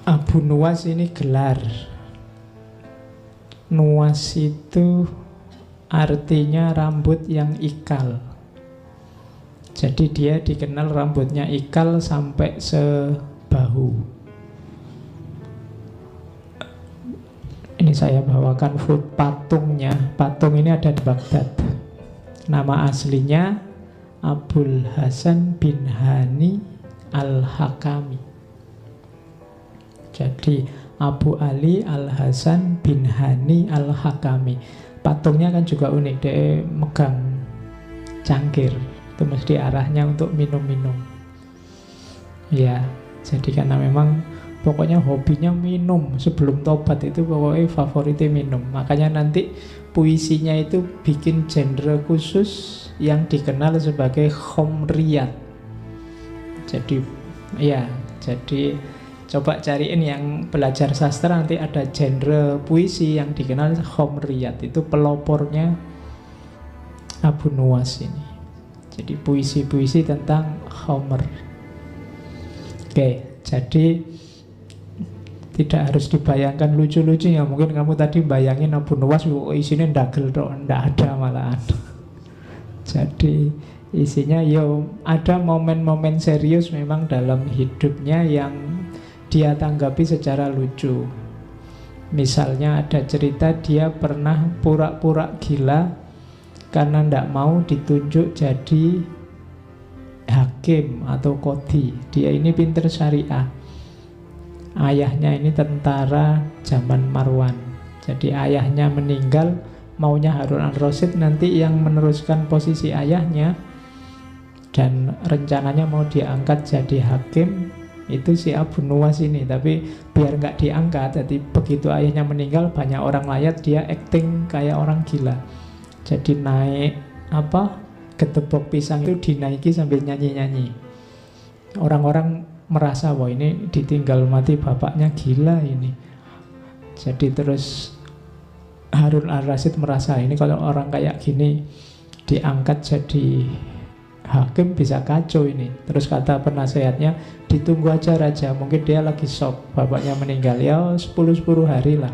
Abu Nuwas ini gelar. Nuwas itu artinya rambut yang ikal. Jadi dia dikenal rambutnya ikal sampai sebahu. Ini saya bawakan patungnya. Patung ini ada di Baghdad. Nama aslinya Abul Hasan bin Hani Al-Hakami. Jadi Abu Ali Al-Hasan bin Hani Al-Hakami. Patungnya kan juga unik. Dia megang cangkir. Itu mesti arahnya untuk minum-minum. Ya, jadi karena memang pokoknya hobinya minum. Sebelum tobat itu pokoknya favoritnya minum. Makanya nanti puisinya itu bikin genre khusus yang dikenal sebagai khomriyat. Jadi ya, jadi coba cariin yang belajar sastra, nanti ada genre puisi yang dikenal khomriyat. Itu pelopornya Abu Nuwas ini. Jadi puisi-puisi tentang khomer. Oke, jadi tidak harus dibayangkan lucu-lucu ya. Mungkin kamu tadi bayangin Abu Nuwas isinya ndagel tok, ndak ada malahan. Jadi isinya ada momen-momen serius memang dalam hidupnya yang dia tanggapi secara lucu. Misalnya ada cerita dia pernah pura-pura gila karena ndak mau ditunjuk jadi hakim atau qadhi. Dia ini pinter syariah. Ayahnya ini tentara zaman Marwan. Jadi ayahnya meninggal, maunya Harun al-Rasyid nanti yang meneruskan posisi ayahnya, dan rencananya mau diangkat jadi hakim itu si Abu Nuwas ini. Tapi biar nggak diangkat, jadi begitu ayahnya meninggal banyak orang layat, dia acting kayak orang gila. Jadi naik getebok pisang itu dinaiki sambil nyanyi-nyanyi. Orang-orang merasa wah ini ditinggal mati bapaknya, gila ini. Jadi terus Harun al-Rasyid merasa ini kalau orang kayak gini diangkat jadi hakim bisa kacau ini. Terus kata penasehatnya, ditunggu aja raja, mungkin dia lagi shock bapaknya meninggal, ya 10 hari lah.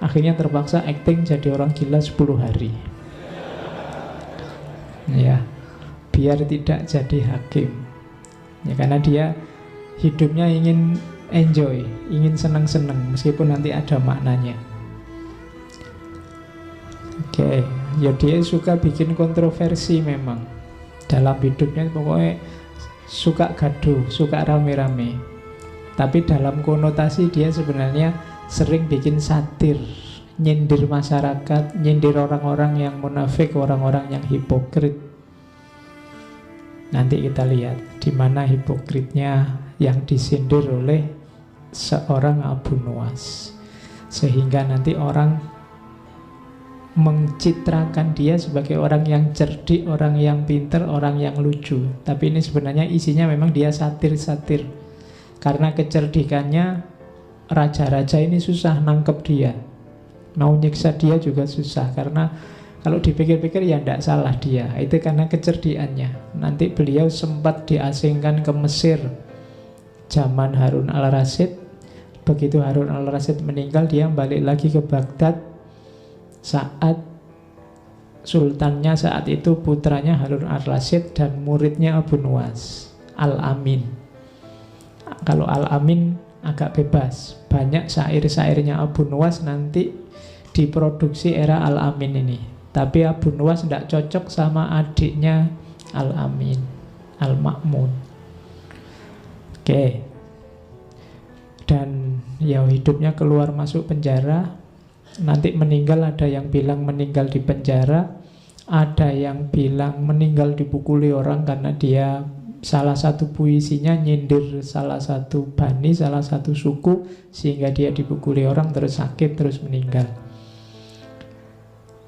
Akhirnya terpaksa acting jadi orang gila 10 hari. Ya, biar tidak jadi hakim. Ya karena dia hidupnya ingin enjoy, ingin senang-senang meskipun nanti ada maknanya. Oke, ya dia suka bikin kontroversi memang. Dalam hidupnya pokoknya suka gaduh, suka rame-rame. Tapi dalam konotasi dia sebenarnya sering bikin satir, nyindir masyarakat, nyindir orang-orang yang munafik, orang-orang yang hipokrit. Nanti kita lihat di mana hipokritnya yang disindir oleh seorang Abu Nuwas, sehingga nanti orang mencitrakan dia sebagai orang yang cerdik, orang yang pinter, orang yang lucu. Tapi ini sebenarnya isinya memang dia satir-satir. Karena kecerdikannya, raja-raja ini susah nangkep dia. Mau nyiksa dia juga susah. Karena kalau dipikir-pikir ya tidak salah dia. Itu karena kecerdikannya. Nanti beliau sempat diasingkan ke Mesir zaman Harun al-Rasyid. Begitu Harun al-Rasyid meninggal, dia balik lagi ke Baghdad. Saat sultannya saat itu putranya Harun al-Rasyid dan muridnya Abu Nuwas, Al-Amin. Kalau Al-Amin agak bebas. Banyak syair-syairnya Abu Nuwas nanti diproduksi era Al-Amin ini. Tapi Abu Nuwas tidak cocok sama adiknya Al-Amin, Al-Ma'mun. Oke. Dan ya hidupnya keluar masuk penjara. Nanti meninggal, ada yang bilang meninggal di penjara, ada yang bilang meninggal dipukuli orang karena dia salah satu puisinya nyindir salah satu bani, salah satu suku, sehingga dia dipukuli orang terus sakit terus meninggal.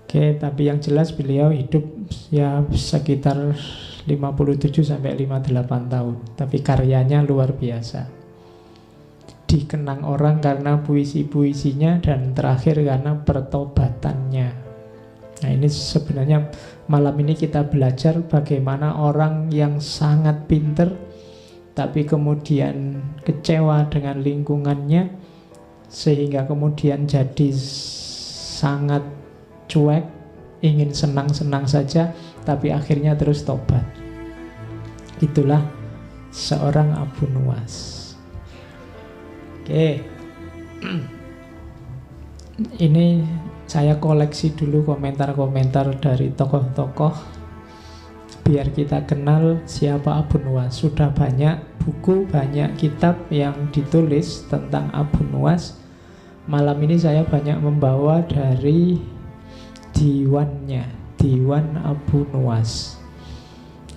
Oke, tapi yang jelas beliau hidup ya sekitar 57 sampai 58 tahun. Tapi karyanya luar biasa. Dikenang orang karena puisi-puisinya dan terakhir karena pertobatannya. Nah, ini sebenarnya malam ini kita belajar bagaimana orang yang sangat pinter tapi kemudian kecewa dengan lingkungannya, sehingga kemudian jadi sangat cuek, ingin senang-senang saja, tapi akhirnya terus tobat. Itulah seorang Abu Nuwas. Oke. Ini saya koleksi dulu komentar-komentar dari tokoh-tokoh biar kita kenal siapa Abu Nuwas. Sudah banyak buku, banyak kitab yang ditulis tentang Abu Nuwas. Malam ini saya banyak membawa dari diwannya, Diwan Abu Nuwas.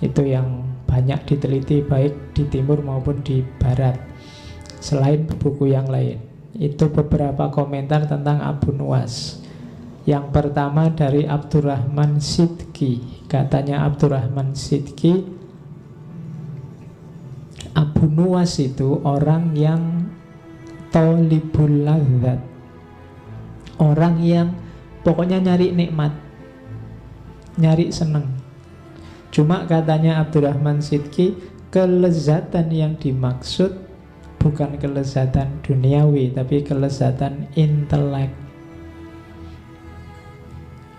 Itu yang banyak diteliti baik di timur maupun di barat, selain buku yang lain. Itu beberapa komentar tentang Abu Nuwas. Yang pertama dari Abdurrahman Sidki. Katanya Abdurrahman Sidki, Abu Nuwas itu orang yang tolibul ladzat, orang yang pokoknya nyari nikmat, nyari seneng. Cuma katanya Abdurrahman Sidki, kelezatan yang dimaksud bukan kelezatan duniawi, tapi kelezatan intelek.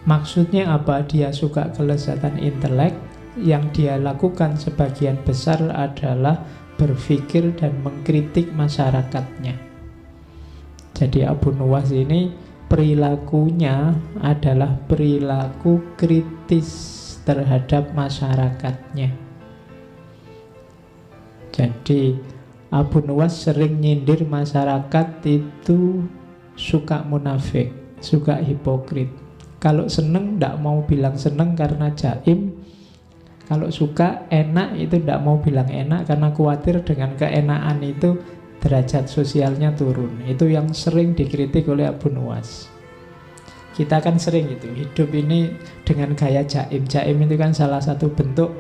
Maksudnya apa? Dia suka kelezatan intelek. Yang dia lakukan sebagian besar adalah berpikir dan mengkritik masyarakatnya. Jadi Abu Nuwas ini perilakunya adalah perilaku kritis terhadap masyarakatnya. Jadi Abu Nuwas sering nyindir masyarakat itu suka munafik, suka hipokrit. Kalau seneng tidak mau bilang seneng karena jaim. Kalau suka enak itu tidak mau bilang enak karena khawatir dengan keenakan itu derajat sosialnya turun. Itu yang sering dikritik oleh Abu Nuwas. Kita kan sering gitu, hidup ini dengan gaya jaim. Jaim itu kan salah satu bentuk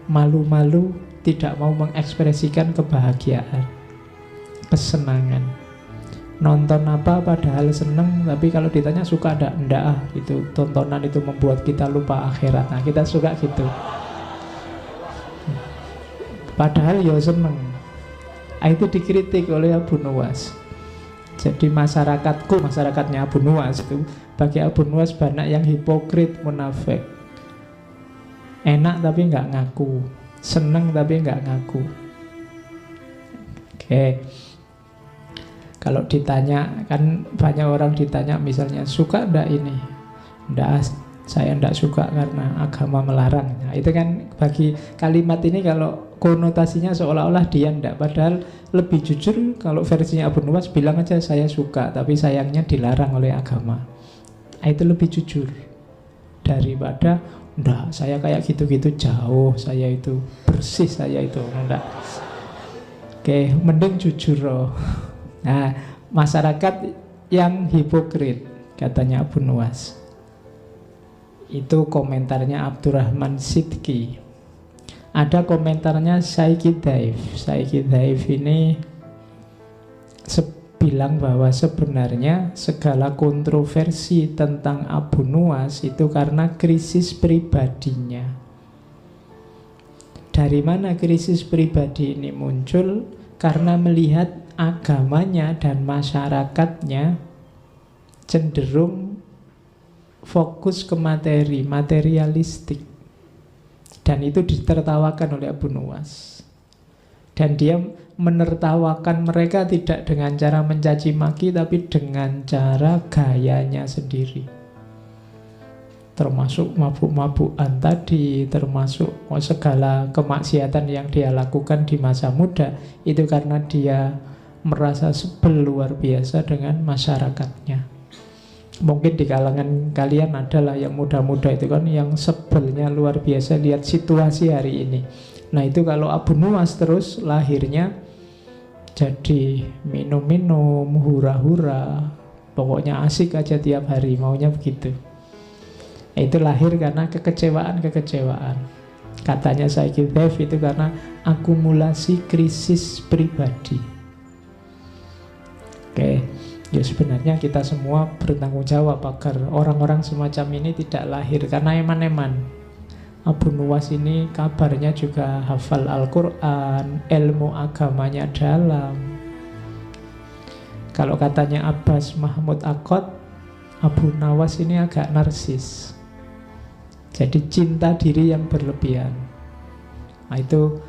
malu-malu, tidak mau mengekspresikan kebahagiaan, kesenangan. Nonton apa padahal seneng, tapi kalau ditanya suka enggak itu tontonan itu membuat kita lupa akhirat. Nah, kita suka gitu. Padahal ya seneng. Itu dikritik oleh Abu Nuwas. Jadi masyarakatku, masyarakatnya Abu Nuwas itu, bagi Abu Nuwas banyak yang hipokrit, munafik. Enak tapi nggak ngaku, seneng tapi nggak ngaku. Oke. Kalau ditanya, kan banyak orang ditanya misalnya, suka enggak ini? Enggak, saya enggak suka karena agama melarang. Nah, itu kan bagi kalimat ini kalau konotasinya seolah-olah dia enggak. Padahal lebih jujur kalau versinya Abu Nuwas bilang aja saya suka, tapi sayangnya dilarang oleh agama. Nah, itu lebih jujur daripada enggak, saya kayak gitu-gitu jauh, saya itu bersih, saya itu enggak. Oke, mending jujur loh. Nah, masyarakat yang hipokrit, katanya Abu Nuwas. Itu komentarnya Abdurrahman Sidki. Ada komentarnya Sayyid Daif. Sayyid Daif ini bilang bahwa sebenarnya segala kontroversi tentang Abu Nuwas itu karena krisis pribadinya. Dari mana krisis pribadi ini muncul? Karena melihat agamanya dan masyarakatnya cenderung fokus ke materi, materialistik. Dan itu ditertawakan oleh Abu Nuwas. Dan dia menertawakan mereka tidak dengan cara mencaci maki, tapi dengan cara gayanya sendiri. Termasuk mabuk-mabukan tadi, termasuk segala kemaksiatan yang dia lakukan di masa muda. Itu karena dia merasa sebel luar biasa dengan masyarakatnya. Mungkin di kalangan kalian adalah yang muda-muda itu kan, yang sebelnya luar biasa lihat situasi hari ini. Nah itu kalau Abu Nuwas terus lahirnya jadi minum-minum, hura-hura, pokoknya asik aja tiap hari, maunya begitu. Itu lahir karena kekecewaan-kekecewaan. Katanya Sayyid Daif itu karena akumulasi krisis pribadi. Oke, ya sebenarnya kita semua bertanggung jawab agar orang-orang semacam ini tidak lahir karena eman-eman. Abu Nuwas ini kabarnya juga hafal Al-Quran, ilmu agamanya dalam. Kalau katanya Abbas Mahmud Akkad, Abu Nawas ini agak narsis. Jadi cinta diri yang berlebihan. Nah itu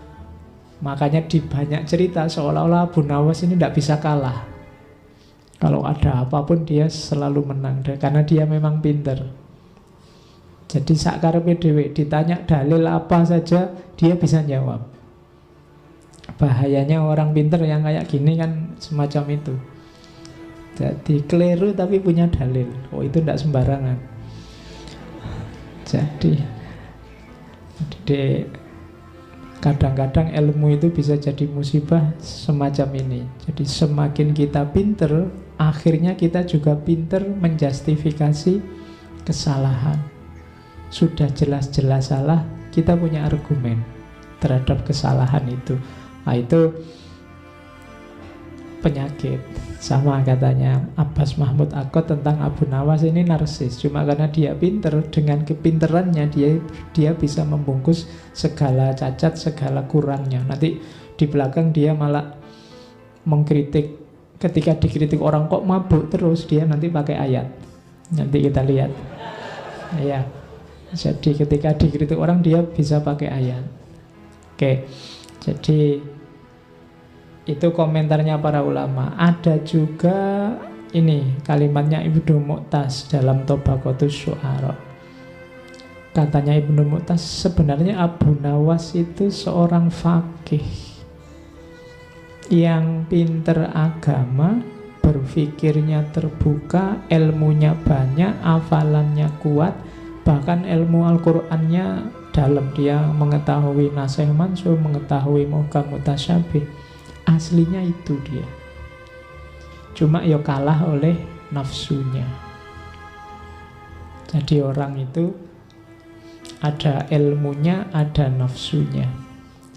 makanya di banyak cerita seolah-olah Abu Nawas ini tidak bisa kalah. Kalau ada apapun dia selalu menang, karena dia memang pinter. Jadi sakkarepe dhewe ditanya dalil apa saja dia bisa jawab. Bahayanya orang pinter yang kayak gini kan semacam itu. Jadi keliru tapi punya dalil. Oh itu tidak sembarangan. Jadi kadang-kadang ilmu itu bisa jadi musibah semacam ini. Jadi semakin kita pinter, akhirnya kita juga pinter menjustifikasi kesalahan. Sudah jelas-jelas salah, kita punya argumen terhadap kesalahan itu. Nah itu penyakit. Sama katanya Abbas Mahmud Akkad tentang Abu Nawas ini narsis. Cuma karena dia pinter, dengan kepinterannya dia bisa membungkus segala cacat, segala kurangnya. Nanti di belakang dia malah mengkritik. Ketika dikritik orang kok mabuk terus, dia nanti pakai ayat. Nanti kita lihat. Ya. Jadi ketika dikritik orang dia bisa pakai ayat. Oke. Jadi itu komentarnya para ulama. Ada juga ini kalimatnya Ibnu Mu'taz dalam Tabaqatus Syu'ara. Katanya Ibnu Mu'taz, sebenarnya Abu Nawas itu seorang faqih yang pinter agama, berpikirnya terbuka, ilmunya banyak, hafalannya kuat, bahkan ilmu Al-Qur'annya dalam. Dia mengetahui nasikh mansukh, mengetahui muhkam mutasyabih. Aslinya itu dia. Cuma ya kalah oleh nafsunya. Jadi orang itu ada ilmunya, ada nafsunya.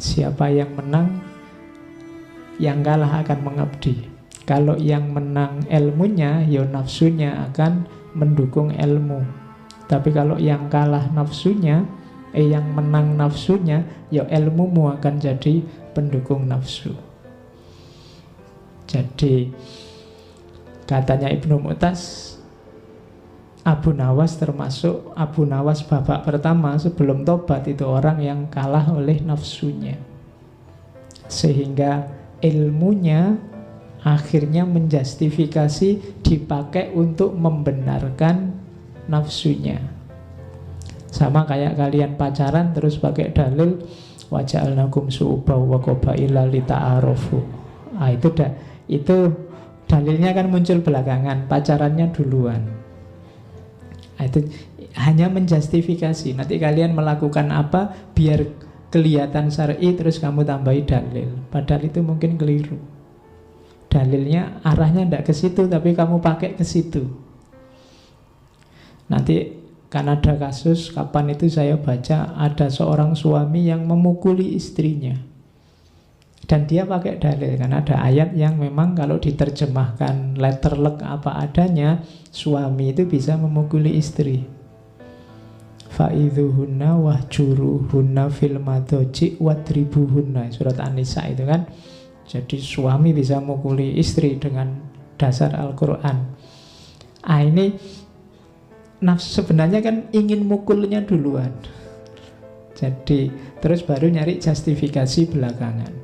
Siapa yang menang, yang kalah akan mengabdi. Kalau yang menang ilmunya, ya nafsunya akan mendukung ilmu. Tapi kalau yang kalah nafsunya, yang menang nafsunya, ya ilmumu akan jadi pendukung nafsu. Jadi katanya Ibnu Mu'taz, Abu Nawas termasuk Abu Nawas babak pertama sebelum tobat itu orang yang kalah oleh nafsunya, sehingga ilmunya akhirnya menjustifikasi dipakai untuk membenarkan nafsunya. Sama kayak kalian pacaran terus pakai dalil waja'alnakum su'ubaw wa qabaila lita'arofu. Itu dalilnya kan muncul belakangan, pacarannya duluan. Itu hanya menjustifikasi. Nanti kalian melakukan apa biar kelihatan syar'i, terus kamu tambahi dalil. Padahal itu mungkin keliru. Dalilnya arahnya tidak ke situ, tapi kamu pakai ke situ. Nanti kan ada kasus, kapan itu saya baca, ada seorang suami yang memukuli istrinya. Dan dia pakai dalil, karena ada ayat yang memang kalau diterjemahkan letterlek apa adanya, suami itu bisa memukuli istri. Fa'idhuhunna wahjuruhunna fil madoji wadribuhunna, surat An-Nisa itu kan. Jadi suami bisa memukuli istri dengan dasar Al-Quran. Ini nafsu sebenarnya kan ingin mukulnya duluan. Jadi terus baru nyari justifikasi belakangan.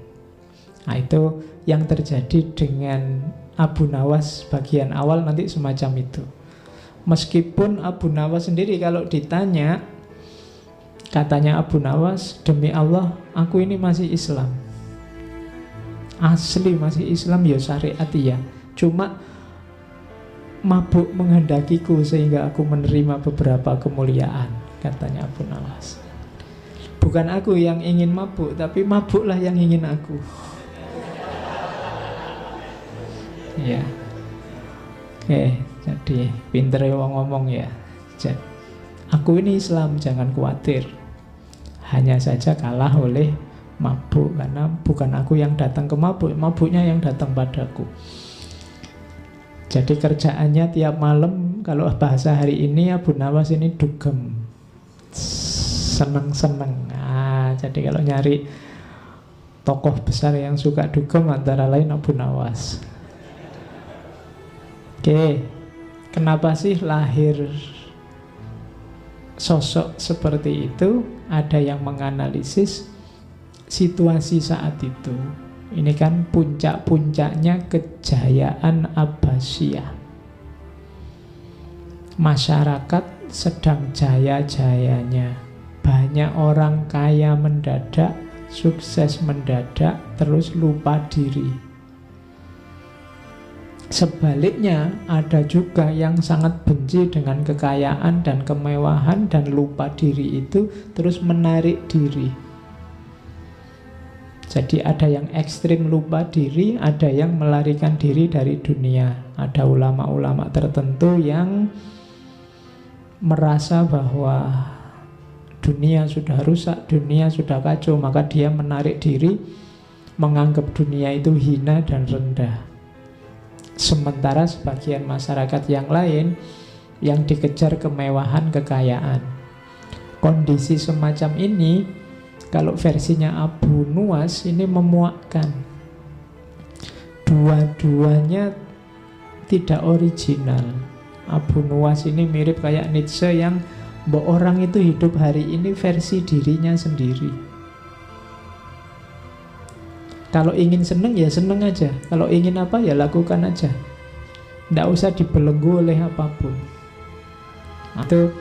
Nah itu yang terjadi dengan Abu Nawas bagian awal nanti semacam itu. Meskipun Abu Nawas sendiri kalau ditanya, katanya Abu Nawas, demi Allah aku ini masih Islam, asli masih Islam ya syariatiyah, cuma mabuk menghendakiku sehingga aku menerima beberapa kemuliaan, katanya Abu Nawas. Bukan aku yang ingin mabuk, tapi mabuklah yang ingin aku. Ya, oke, jadi pinter ya ngomong ya. Jadi, aku ini Islam, jangan khawatir. Hanya saja kalah oleh mabuk, karena bukan aku yang datang ke mabuk, mabuknya yang datang padaku. Jadi kerjaannya tiap malam, kalau bahasa hari ini Abu Nawas ini dugem, seneng-seneng. Nah, jadi kalau nyari tokoh besar yang suka dugem antara lain Abu Nawas. Oke, kenapa sih lahir sosok seperti itu? Ada yang menganalisis situasi saat itu. Ini kan puncak-puncaknya kejayaan Abbasiyah. Masyarakat sedang jaya-jayanya. Banyak orang kaya mendadak, sukses mendadak, terus lupa diri. Sebaliknya, ada juga yang sangat benci dengan kekayaan dan kemewahan dan lupa diri itu, terus menarik diri. Jadi ada yang ekstrim lupa diri, ada yang melarikan diri dari dunia. Ada ulama-ulama tertentu yang merasa bahwa dunia sudah rusak, dunia sudah kacau, maka dia menarik diri, menganggap dunia itu hina dan rendah. Sementara sebagian masyarakat yang lain yang dikejar kemewahan, kekayaan. Kondisi semacam ini, kalau versinya Abu Nuwas ini memuakkan. Dua-duanya tidak original. Abu Nuwas ini mirip kayak Nietzsche yang orang itu hidup hari ini versi dirinya sendiri. Kalau ingin seneng ya seneng aja. Kalau ingin apa ya lakukan aja. Tidak usah dibelenggu oleh apapun. Itu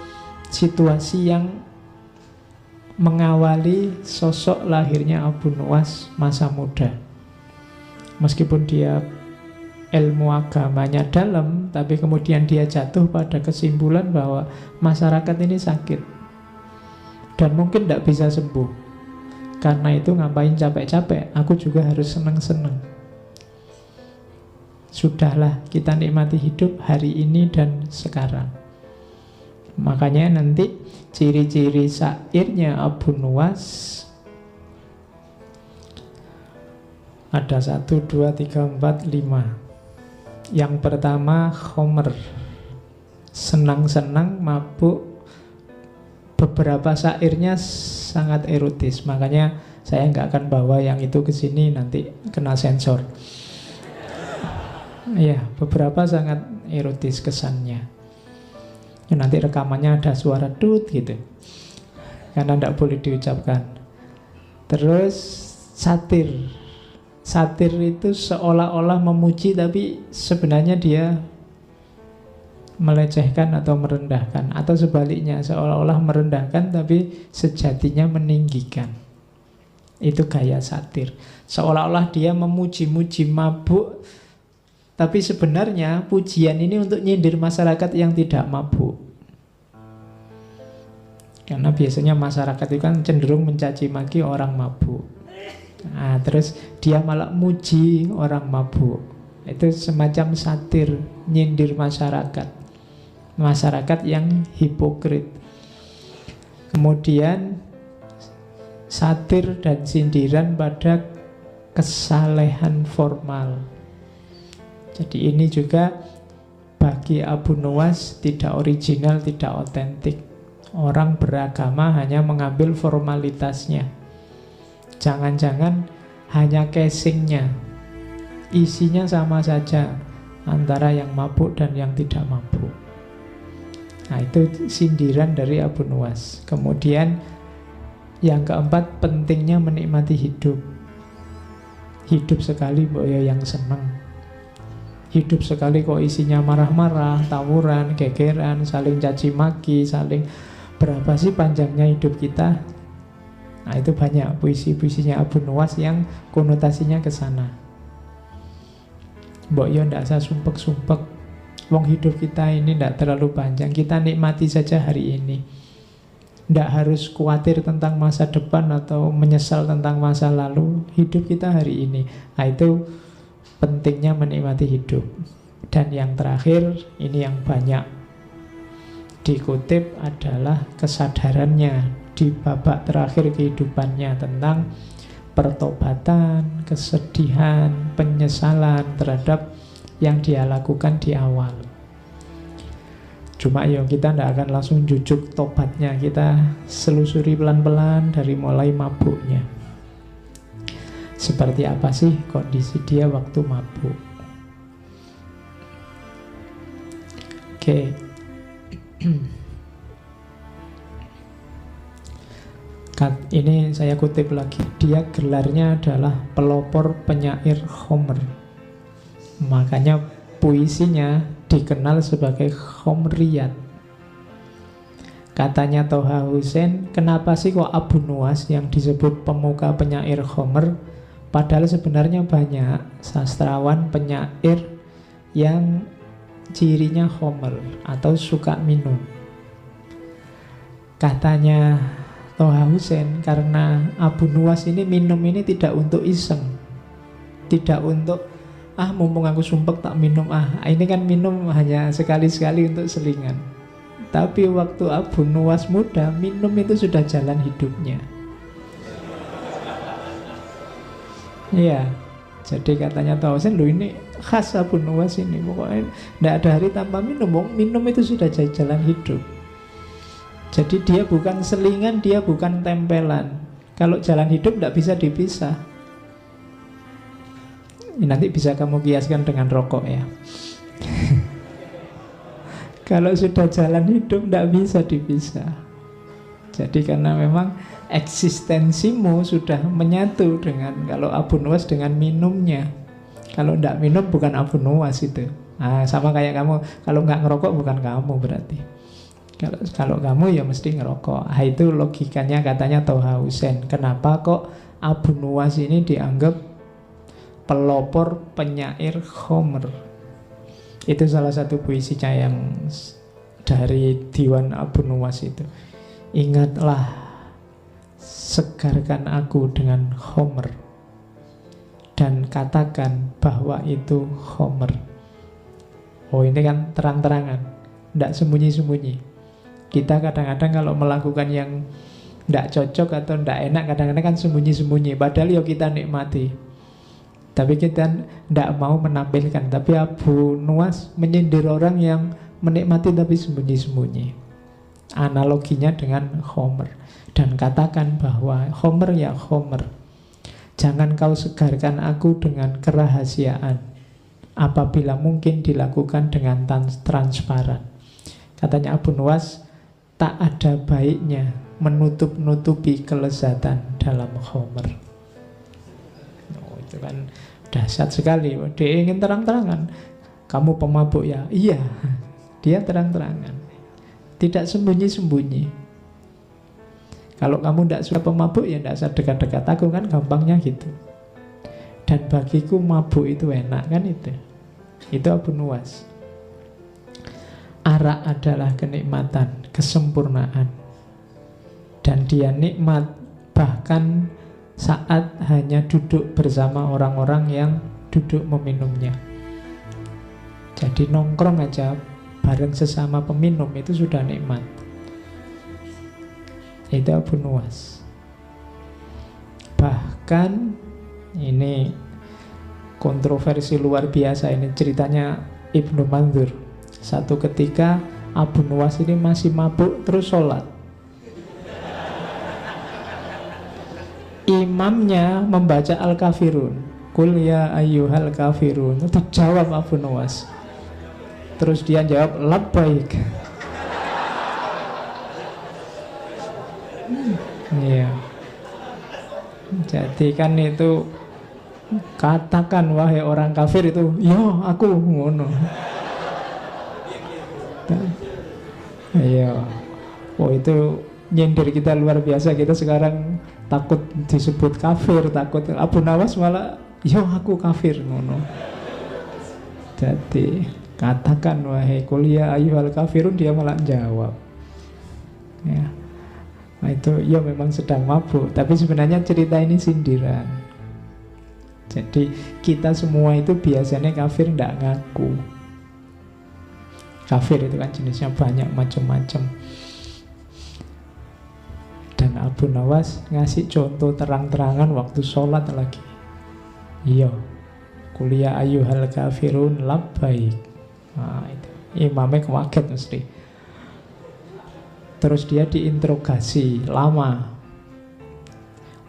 situasi yang mengawali sosok lahirnya Abu Nuwas masa muda. Meskipun dia ilmu agamanya dalam, tapi kemudian dia jatuh pada kesimpulan bahwa masyarakat ini sakit dan mungkin tidak bisa sembuh. Karena itu ngapain capek-capek, aku juga harus seneng-seneng. Sudahlah, kita nikmati hidup hari ini dan sekarang. Makanya nanti ciri-ciri syairnya Abu Nuwas ada 1, 2, 3, 4, 5. Yang pertama khomer, senang-senang, mabuk. Beberapa syairnya sangat erotis, makanya saya nggak akan bawa yang itu ke sini, nanti kena sensor. Ya, beberapa sangat erotis kesannya. Ya, nanti rekamannya ada suara tut gitu, karena tidak boleh diucapkan. Terus satir. Satir itu seolah-olah memuji, tapi sebenarnya dia melecehkan atau merendahkan. Atau sebaliknya, seolah-olah merendahkan tapi sejatinya meninggikan. Itu gaya satir. Seolah-olah dia memuji-muji, mabuk, tapi sebenarnya pujian ini untuk nyindir masyarakat yang tidak mabuk. Karena biasanya masyarakat itu kan cenderung mencaci maki orang mabuk. Nah, terus dia malah muji orang mabuk. Itu semacam satir, nyindir masyarakat. Masyarakat yang hipokrit. Kemudian satir dan sindiran pada kesalehan formal. Jadi ini juga bagi Abu Nuwas tidak original, tidak otentik. Orang beragama hanya mengambil formalitasnya. Jangan-jangan hanya casingnya, isinya sama saja antara yang mabuk dan yang tidak mabuk. Nah, itu sindiran dari Abu Nuwas. Kemudian yang keempat, pentingnya menikmati hidup. Hidup sekali mbok ya yang seneng. Hidup sekali kok isinya marah-marah, tawuran, gegeran, saling caci maki, saling berapa sih panjangnya hidup kita? Nah, itu banyak puisi-puisinya Abu Nuwas yang konotasinya ke sana. Mbok yo ndak usah sumpek-sumpek. Wong hidup kita ini ndak terlalu panjang, kita nikmati saja hari ini. Ndak harus khawatir tentang masa depan atau menyesal tentang masa lalu. Hidup kita hari ini. Nah, itu pentingnya menikmati hidup. Dan yang terakhir, ini yang banyak dikutip adalah kesadarannya di babak terakhir kehidupannya tentang pertobatan, kesedihan, penyesalan terhadap yang dia lakukan di awal. Cuma ya kita tidak akan langsung jujuk tobatnya. Kita selusuri pelan-pelan dari mulai mabuknya. Seperti apa sih kondisi dia waktu mabuk. Oke. Ini saya kutip lagi. Dia gelarnya adalah pelopor penyair Homer. Makanya puisinya dikenal sebagai Homriyat. Katanya Toha Hussein, kenapa sih kok Abu Nuwas yang disebut pemuka penyair Homer? Padahal sebenarnya banyak sastrawan penyair yang cirinya Homer atau suka minum. Katanya Toha Hussein, karena Abu Nuwas ini minum ini tidak untuk iseng, tidak untuk mumpung aku sumpek tak minum, ini kan minum hanya sekali-sekali untuk selingan. Tapi waktu Abu Nuwas muda, minum itu sudah jalan hidupnya. Iya, jadi katanya Toha Hussein, ini khas Abu Nuwas ini, pokoknya tidak ada hari tanpa minum. Minum itu sudah jadi jalan hidup. Jadi dia bukan selingan, dia bukan tempelan. Kalau jalan hidup tidak bisa dipisah. Nanti bisa kamu kiaskan dengan rokok ya. Kalau sudah jalan hidup tidak bisa dipisah. Jadi karena memang eksistensimu sudah menyatu dengan, kalau Abu Nuwas dengan minumnya. Kalau tidak minum bukan Abu Nuwas itu. Sama kayak kamu, kalau nggak ngerokok bukan kamu berarti. Kalau kamu ya mesti ngerokok. Itu logikanya katanya Toha Hussein. Kenapa kok Abu Nuwas ini dianggap pelopor penyair Homer? Itu salah satu puisinya yang dari Diwan Abu Nuwas itu. Ingatlah, segarkan aku dengan Homer, dan katakan bahwa itu Homer. Ini kan terang-terangan, tidak sembunyi-sembunyi. Kita kadang-kadang kalau melakukan yang tidak cocok atau tidak enak, kadang-kadang kan sembunyi-sembunyi. Padahal ya kita nikmati, tapi kita tidak mau menampilkan. Tapi Abu Nuwas menyindir orang yang menikmati tapi sembunyi-sembunyi. Analoginya dengan Homer. Dan katakan bahwa Homer ya Homer, jangan kau segarkan aku dengan kerahasiaan, apabila mungkin dilakukan dengan transparan. Katanya Abu Nuwas, tak ada baiknya menutup-nutupi kelezatan dalam Homer. Itu kan dahsyat sekali. Dia ingin terang-terangan. Kamu pemabuk ya? Iya. Dia terang-terangan, tidak sembunyi-sembunyi. Kalau kamu tidak suka pemabuk, ya tidak usah dekat-dekat aku, kan gampangnya gitu. Dan bagiku mabuk itu enak, kan itu. Itu Abu Nuwas. Arak adalah kenikmatan, kesempurnaan. Dan dia nikmat bahkan saat hanya duduk bersama orang-orang yang duduk meminumnya. Jadi nongkrong aja bareng sesama peminum itu sudah nikmat. Itu Abu Nuwas. Bahkan ini kontroversi luar biasa, ini ceritanya Ibnu Mandzur. Satu ketika Abu Nuwas ini masih mabuk terus sholat. Imamnya membaca Al-Kafirun, Qul ya ayyuhal kafirun. Itu jawab Abu Nuwas. Terus dia jawab labbaik. Iya. Jadi kan itu, katakan wahai orang kafir itu, yo aku ngono. Iya. Itu nyindir kita luar biasa. Kita sekarang takut disebut kafir, takut. Abu Nuwas malah yo aku kafir ngono. Jadi katakan wahai qul ya ayyuhal kafirun, dia malah jawab. Ya. Nah itu ya memang sedang mabuk, tapi sebenarnya cerita ini sindiran. Jadi kita semua itu biasanya kafir tidak ngaku. Kafir itu kan jenisnya banyak macam-macam. Dan Abu Nuwas ngasih contoh terang-terangan waktu sholat lagi. Iya, kuliah ayyuhal kafirun labbaik. Nah itu imamnya kaget mesti. Terus dia diinterogasi lama.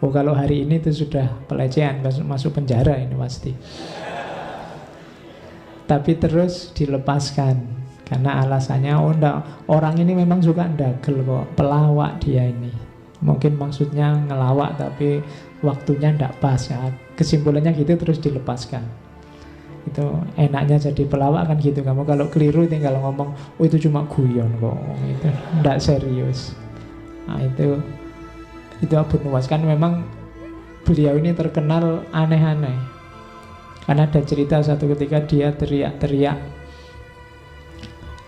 Oh, kalau hari ini itu sudah pelecehan, masuk penjara ini pasti. Tapi terus dilepaskan karena alasannya, oh enggak, orang ini memang suka ndagel kok, pelawak dia ini. Mungkin maksudnya ngelawak tapi waktunya ndak pas ya. Kesimpulannya gitu, terus dilepaskan. Itu enaknya jadi pelawak kan gitu. Kamu kalau keliru tinggal ngomong, oh itu cuma guyon kok, itu ndak serius. Nah itu Abu Nuwas kan memang beliau ini terkenal aneh-aneh. Karena ada cerita satu ketika dia teriak-teriak,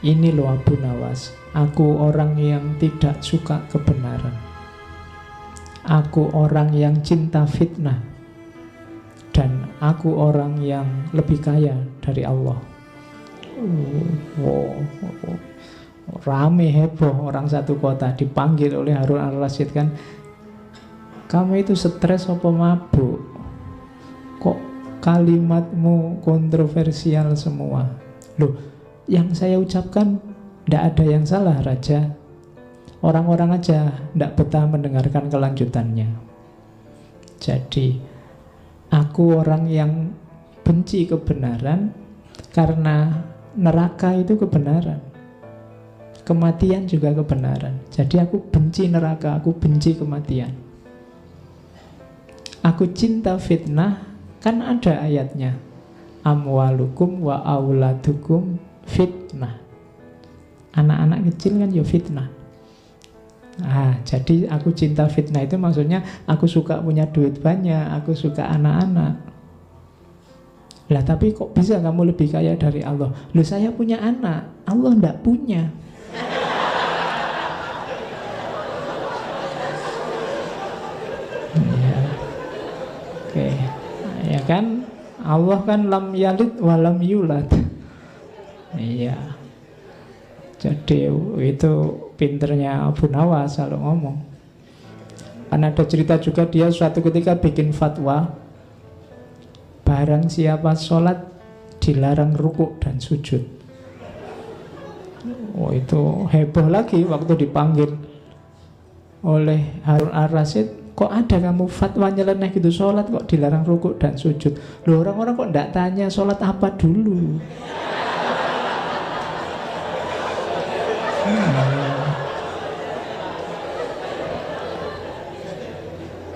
ini loh Abu Nuwas, aku orang yang tidak suka kebenaran, aku orang yang cinta fitnah, dan aku orang yang lebih kaya dari Allah. Rame heboh orang satu kota, dipanggil oleh Harun al-Rasyid kan, kamu itu stres apa mabuk? Kok kalimatmu kontroversial semua? Loh, yang saya ucapkan tidak ada yang salah Raja. Orang-orang aja tidak betah mendengarkan kelanjutannya. Jadi aku orang yang benci kebenaran karena neraka itu kebenaran, kematian juga kebenaran. Jadi aku benci neraka, aku benci kematian. Aku cinta fitnah, kan ada ayatnya, amwalukum wa auladukum fitnah. Anak-anak kecil kan ya fitnah. Jadi aku cinta fitnah itu maksudnya aku suka punya duit banyak, aku suka anak-anak. Lah tapi kok bisa kamu lebih kaya dari Allah? Loh, saya punya anak, Allah enggak punya. Oke, ya kan Allah kan lam yalid wa lam yulad. Iya. Jadi itu pinternya Abu Nuwas kalau ngomong. Kan ada cerita juga dia suatu ketika bikin fatwa, barang siapa sholat dilarang rukuk dan sujud. Oh, itu heboh lagi waktu dipanggil oleh Harun al-Rasyid. Kok ada kamu fatwa nyeleneh gitu, sholat kok dilarang rukuk dan sujud? Loh, orang-orang kok enggak tanya sholat apa dulu?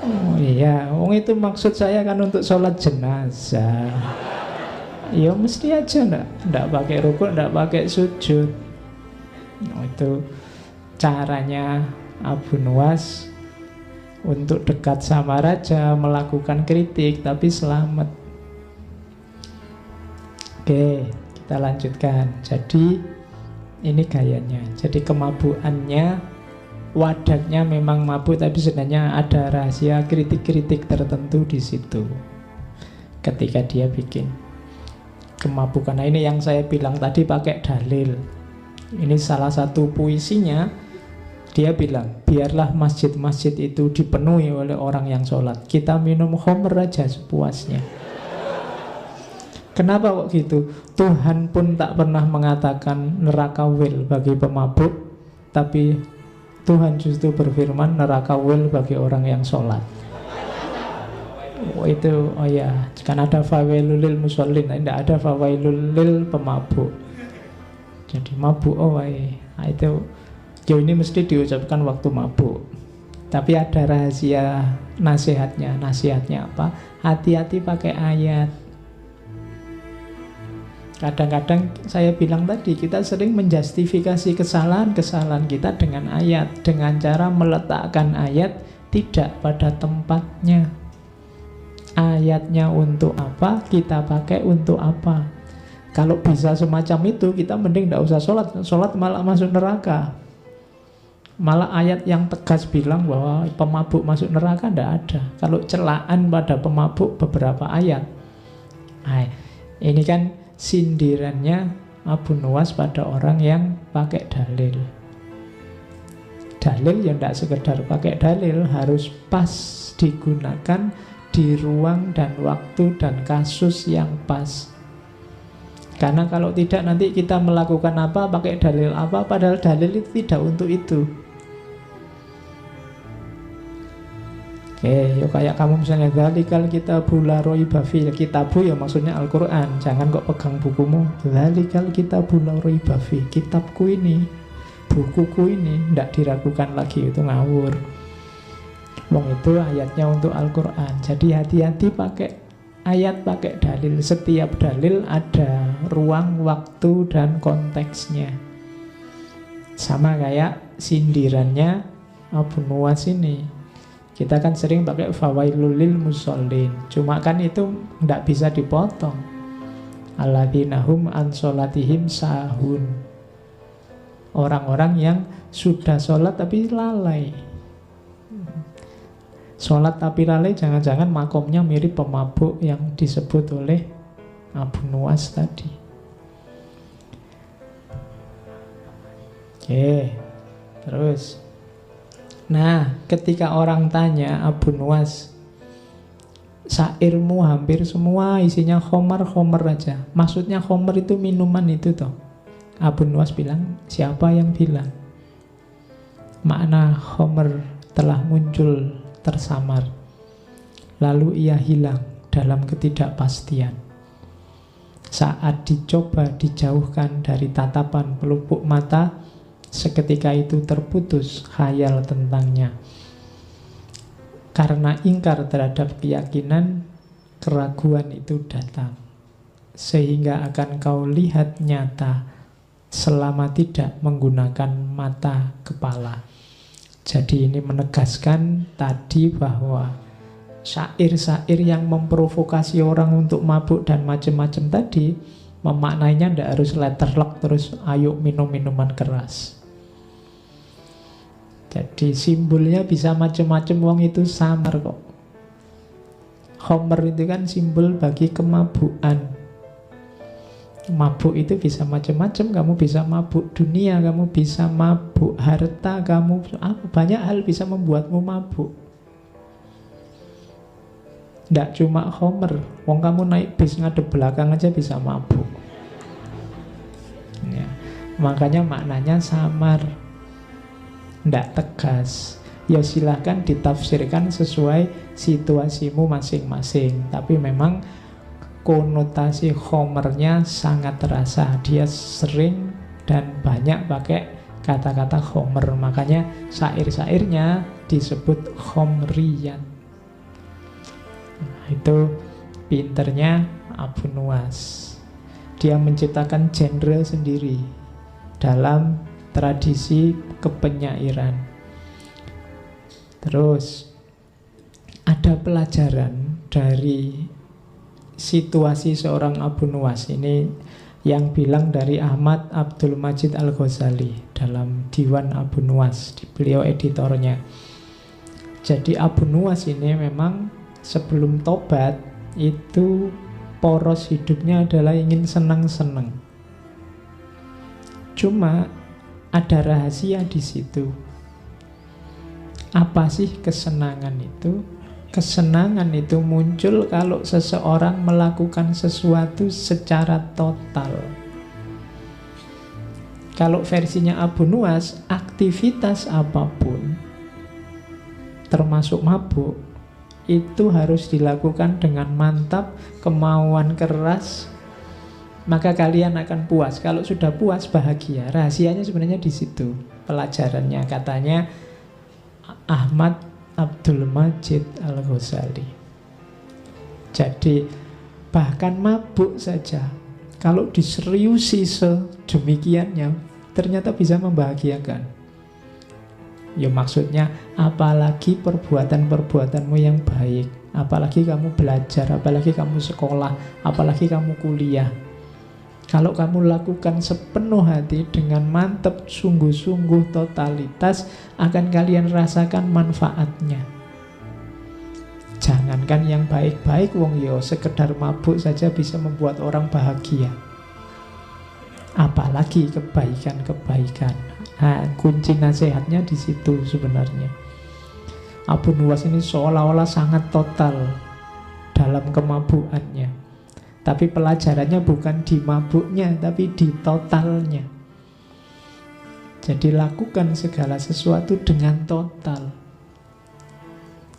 Oh iya, itu maksud saya kan untuk sholat jenazah. Ya mesti aja enggak pakai rukuk, enggak pakai sujud. Itu caranya Abu Nuwas untuk dekat sama raja, melakukan kritik tapi selamat. Oke, kita lanjutkan. Jadi ini gayanya. Jadi kemabukannya, wadahnya memang mabuk, tapi sebenarnya ada rahasia kritik-kritik tertentu di situ ketika dia bikin kemabukan. Nah, ini yang saya bilang tadi pakai dalil. Ini salah satu puisinya. Dia bilang, biarlah masjid-masjid itu dipenuhi oleh orang yang sholat, kita minum khamr aja sepuasnya. Kenapa kok gitu? Tuhan pun tak pernah mengatakan neraka wil bagi pemabuk, tapi Tuhan justru berfirman neraka wil bagi orang yang sholat. Oh ya, kan ada fawailul lil musallin, tidak ada fawailul lil pemabuk. Jadi mabuk, itu ini mesti diucapkan waktu mabuk. Tapi ada rahasia nasihatnya. Nasihatnya apa? Hati-hati pakai ayat. Kadang-kadang saya bilang tadi, kita sering menjustifikasi kesalahan-kesalahan kita dengan ayat, dengan cara meletakkan ayat tidak pada tempatnya. Ayatnya untuk apa, kita pakai untuk apa. Kalau bisa semacam itu, kita mending tidak usah sholat. Sholat malah masuk neraka. Malah ayat yang tegas bilang bahwa pemabuk masuk neraka tidak ada. Kalau celaan pada pemabuk beberapa ayat. Ini kan sindirannya Abu Nuwas pada orang yang pakai dalil. Dalil yang tidak sekedar pakai dalil, harus pas digunakan di ruang dan waktu dan kasus yang pas. Karena kalau tidak nanti kita melakukan apa, pakai dalil apa, padahal dalil itu tidak untuk itu. Oke, yuk kayak kamu misalnya dzalikal kitabu la raiba fihi. Kitabu ya maksudnya Al-Qur'an. Jangan kok pegang bukumu. Dzalikal kitabu la raiba fihi. Kitabku ini, bukuku ini ndak diragukan lagi, itu ngawur. Wong itu ayatnya untuk Al-Qur'an. Jadi hati-hati pakai ayat, pakai dalil. Setiap dalil ada ruang, waktu, dan konteksnya. Sama kayak sindirannya Abu Nuwas ini. Kita kan sering pakai fawailul lil musallin. Cuma kan itu tidak bisa dipotong. Alladzina hum an sholatihim sahun. Orang-orang yang sudah sholat tapi lalai. Sholat tapi lalai, jangan-jangan makomnya mirip pemabuk yang disebut oleh Abu Nuwas tadi. Oke, terus. Nah, ketika orang tanya Abu Nuwas, syairmu hampir semua isinya khomer-khomer aja. Maksudnya khomer itu minuman itu toh. Abu Nuwas bilang, siapa yang bilang? Makna khomer telah muncul tersamar. Lalu ia hilang dalam ketidakpastian. Saat dicoba dijauhkan dari tatapan pelupuk mata, seketika itu terputus khayal tentangnya. Karena ingkar terhadap keyakinan, keraguan itu datang. Sehingga akan kau lihat nyata selama tidak menggunakan mata kepala. Jadi ini menegaskan tadi bahwa syair-syair yang memprovokasi orang untuk mabuk dan macam-macam tadi, memaknainya tidak harus letterlock terus ayo minum minuman keras. Jadi simbolnya bisa macam-macam, wong itu samar kok. Khomer itu kan simbol bagi kemabukan. Mabuk itu bisa macam-macam. Kamu bisa mabuk dunia, kamu bisa mabuk harta, kamu banyak hal bisa membuatmu mabuk. Tidak cuma khomer. Wong kamu naik bis ngadep belakang aja bisa mabuk. Ya. Makanya maknanya samar, tidak tegas. Ya silahkan ditafsirkan sesuai situasimu masing-masing. Tapi memang konotasi khomernya sangat terasa. Dia sering dan banyak pakai kata-kata khomer. Makanya syair-syairnya disebut khomriyat. Nah, itu pinternya Abu Nuwas. Dia menciptakan genre sendiri dalam tradisi kepenyairan. Terus ada pelajaran dari situasi seorang Abu Nuwas ini yang bilang dari Ahmad Abdul Majid Al-Ghazali dalam Diwan Abu Nuwas, beliau editornya. Jadi Abu Nuwas ini memang sebelum tobat itu poros hidupnya adalah ingin senang-senang. Cuma ada rahasia di situ. Apa sih kesenangan itu? Kesenangan itu muncul kalau seseorang melakukan sesuatu secara total. Kalau versinya Abu Nuwas, aktivitas apapun, termasuk mabuk, itu harus dilakukan dengan mantap, kemauan keras, maka kalian akan puas. Kalau sudah puas, bahagia. Rahasianya sebenarnya di situ. Pelajarannya katanya Ahmad Abdul Majid Al-Ghazali. Jadi bahkan mabuk saja, kalau diseriusi sedemikiannya, ternyata bisa membahagiakan. Ya maksudnya, apalagi perbuatan-perbuatanmu yang baik, apalagi kamu belajar, apalagi kamu sekolah, apalagi kamu kuliah. Kalau kamu lakukan sepenuh hati dengan mantap, sungguh-sungguh, totalitas, akan kalian rasakan manfaatnya. Jangankan yang baik-baik, wong yo sekedar mabuk saja bisa membuat orang bahagia. Apalagi kebaikan-kebaikan. Nah, kunci nasihatnya di situ sebenarnya. Abu Nuwas ini seolah-olah sangat total dalam kemabukannya. Tapi pelajarannya bukan di mabuknya, tapi di totalnya. Jadi lakukan segala sesuatu dengan total.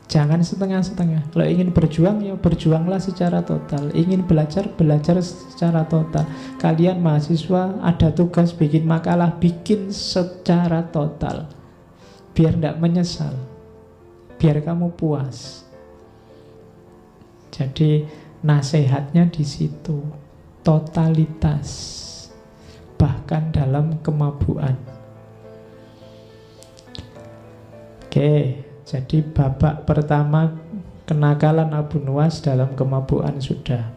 Jangan setengah-setengah. Kalau ingin berjuang, ya berjuanglah secara total. Ingin belajar, belajar secara total. Kalian mahasiswa ada tugas bikin makalah, bikin secara total. Biar tidak menyesal, biar kamu puas. Jadi nasihatnya di situ, totalitas, bahkan dalam kemabuan. Oke, jadi babak pertama kenakalan Abu Nuwas dalam kemabuan sudah.